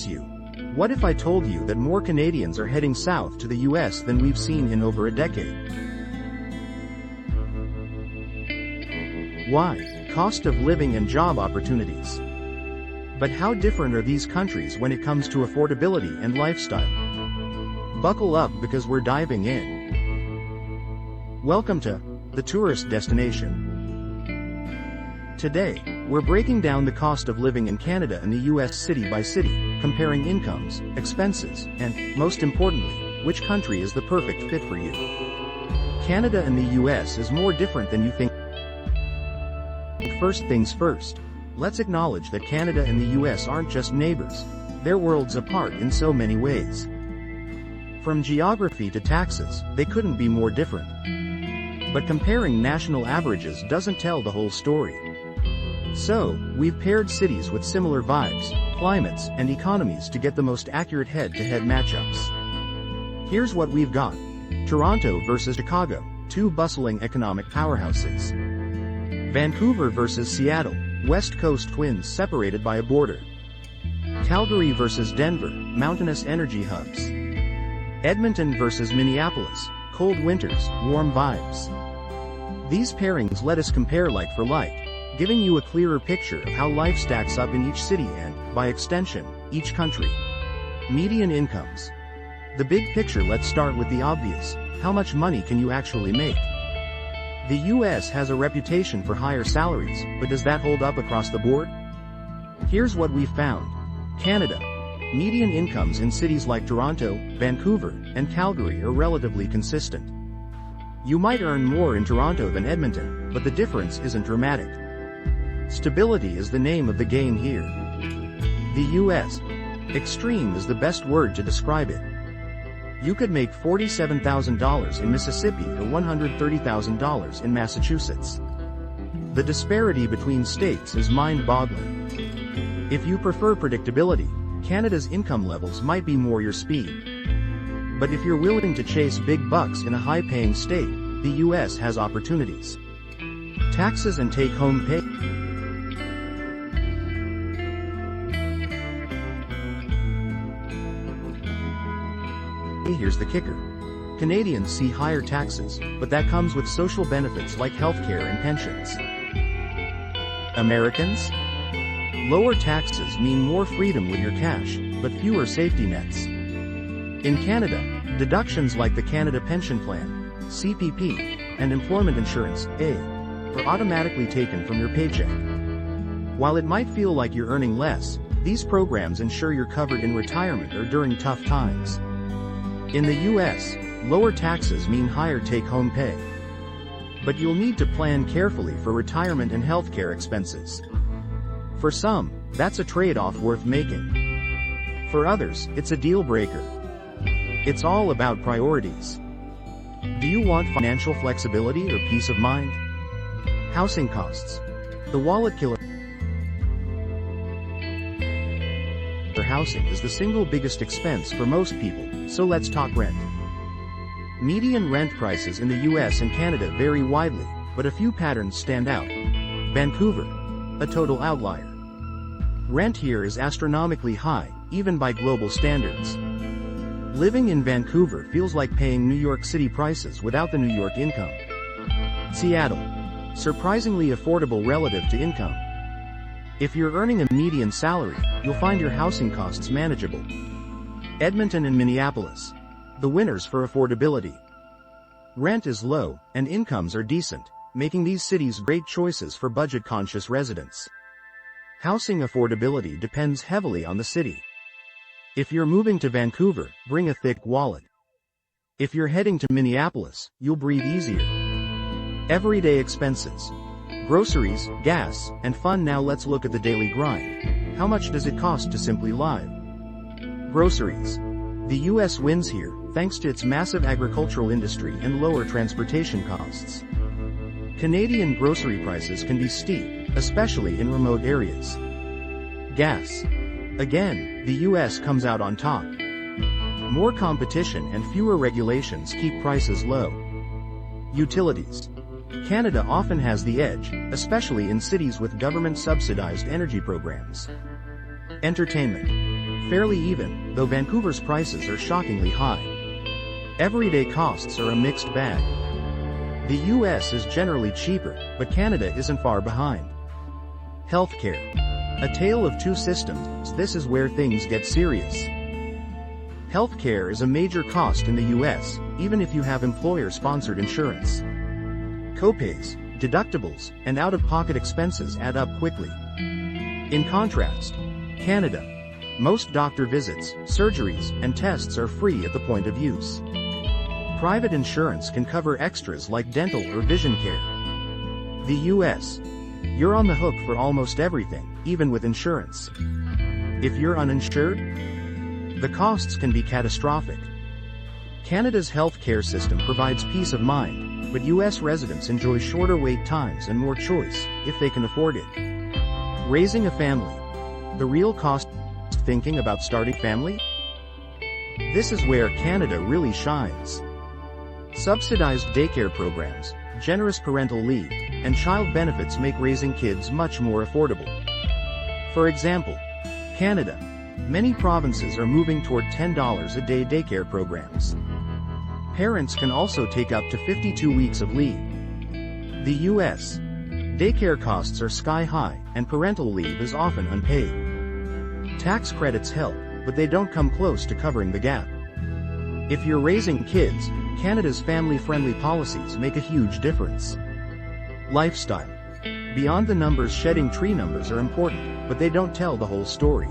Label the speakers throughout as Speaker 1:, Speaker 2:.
Speaker 1: you. What if I told you that more Canadians are heading south to the US than we've seen in over a decade? Why? Cost of living and job opportunities. But how different are these countries when it comes to affordability and lifestyle? Buckle up because we're diving in. Welcome to the tourist destination. Today, we're breaking down the cost of living in Canada and the US city by city, comparing incomes, expenses, and, most importantly, which country is the perfect fit for you. Canada and the US is more different than you think. First things first, let's acknowledge that Canada and the US aren't just neighbors, they're worlds apart in so many ways. From geography to taxes, they couldn't be more different. But comparing national averages doesn't tell the whole story. So, we've paired cities with similar vibes, climates, and economies to get the most accurate head-to-head matchups. Here's what we've got. Toronto versus Chicago, two bustling economic powerhouses. Vancouver versus Seattle, West Coast twins separated by a border. Calgary versus Denver, mountainous energy hubs. Edmonton versus Minneapolis, cold winters, warm vibes. These pairings let us compare like for like, giving you a clearer picture of how life stacks up in each city and, by extension, each country. Median incomes. The big picture. Let's start with the obvious. How much money can you actually make? The US has a reputation for higher salaries, but does that hold up across the board? Here's what we've found. Canada. Median incomes in cities like Toronto, Vancouver, and Calgary are relatively consistent. You might earn more in Toronto than Edmonton, but the difference isn't dramatic. Stability is the name of the game here. The US. Extreme is the best word to describe it. You could make $47,000 in Mississippi or $130,000 in Massachusetts. The disparity between states is mind-boggling. If you prefer predictability, Canada's income levels might be more your speed. But if you're willing to chase big bucks in a high-paying state, the US has opportunities. Taxes and take-home pay. Here's the kicker. Canadians see higher taxes, but that comes with social benefits like healthcare and pensions. Americans? Lower taxes mean more freedom with your cash, but fewer safety nets. In Canada, deductions like the Canada Pension Plan, CPP, and employment insurance, A, are automatically taken from your paycheck. While it might feel like you're earning less, these programs ensure you're covered in retirement or during tough times. In the US, lower taxes mean higher take-home pay. But you'll need to plan carefully for retirement and healthcare expenses. For some, that's a trade-off worth making. For others, it's a deal-breaker. It's all about priorities. Do you want financial flexibility or peace of mind? Housing costs. The wallet killer. Housing is the single biggest expense for most people, so let's talk rent. Median rent prices in the US and Canada vary widely, but a few patterns stand out. Vancouver, a total outlier. Rent here is astronomically high, even by global standards. Living in Vancouver feels like paying New York City prices without the New York income. Seattle, surprisingly affordable relative to income. If you're earning a median salary, you'll find your housing costs manageable. Edmonton and Minneapolis, the winners for affordability. Rent is low, and incomes are decent, making these cities great choices for budget-conscious residents. Housing affordability depends heavily on the city. If you're moving to Vancouver, bring a thick wallet. If you're heading to Minneapolis, you'll breathe easier. Everyday expenses. Groceries, gas, and fun. Now let's look at the daily grind. How much does it cost to simply live? Groceries. The US wins here, thanks to its massive agricultural industry and lower transportation costs. Canadian grocery prices can be steep, especially in remote areas. Gas. Again, the US comes out on top. More competition and fewer regulations keep prices low. Utilities. Canada often has the edge, especially in cities with government-subsidized energy programs. Entertainment. fairly even, though Vancouver's prices are shockingly high. Everyday costs are a mixed bag. The US is generally cheaper, but Canada isn't far behind. Healthcare. A tale of two systems, this is where things get serious. Healthcare is a major cost in the US, even if you have employer-sponsored insurance. Copays, deductibles, and out-of-pocket expenses add up quickly. In contrast, Canada. Most doctor visits, surgeries, and tests are free at the point of use. Private insurance can cover extras like dental or vision care. The US. You're on the hook for almost everything, even with insurance. If you're uninsured, the costs can be catastrophic. Canada's healthcare system provides peace of mind, but US residents enjoy shorter wait times and more choice, if they can afford it. Raising a family. The real cost. Thinking about starting family? This is where Canada really shines. Subsidized daycare programs, generous parental leave, and child benefits make raising kids much more affordable. For example, Canada. Many provinces are moving toward $10 a day daycare programs. Parents can also take up to 52 weeks of leave. The US. Daycare costs are sky high, and parental leave is often unpaid. Tax credits help, but they don't come close to covering the gap. If you're raising kids, Canada's family-friendly policies make a huge difference. Lifestyle. Beyond the numbers, shedding tree numbers are important, but they don't tell the whole story.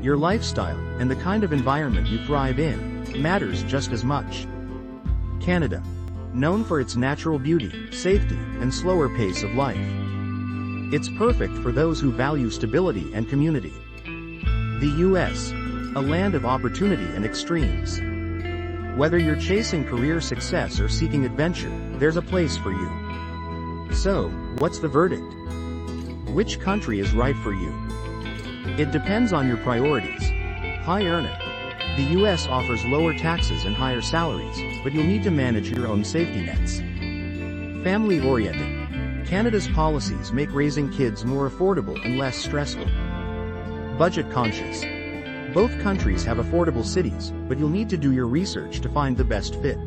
Speaker 1: Your lifestyle, and the kind of environment you thrive in, matters just as much. Canada. Known for its natural beauty, safety, and slower pace of life. It's perfect for those who value stability and community. The US. A land of opportunity and extremes. Whether you're chasing career success or seeking adventure, there's a place for you. So, what's the verdict? Which country is right for you? It depends on your priorities. High earner. The US offers lower taxes and higher salaries, but you'll need to manage your own safety nets. Family-oriented. Canada's policies make raising kids more affordable and less stressful. Budget-conscious. Both countries have affordable cities, but you'll need to do your research to find the best fit.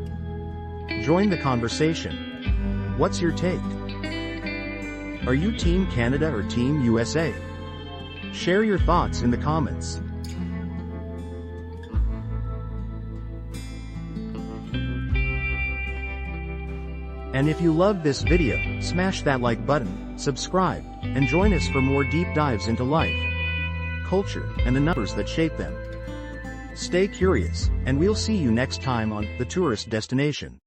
Speaker 1: Join the conversation. What's your take? Are you Team Canada or Team USA? Share your thoughts in the comments. And if you loved this video, smash that like button, subscribe, and join us for more deep dives into life, culture, and the numbers that shape them. Stay curious, and we'll see you next time on The Tourist Destination.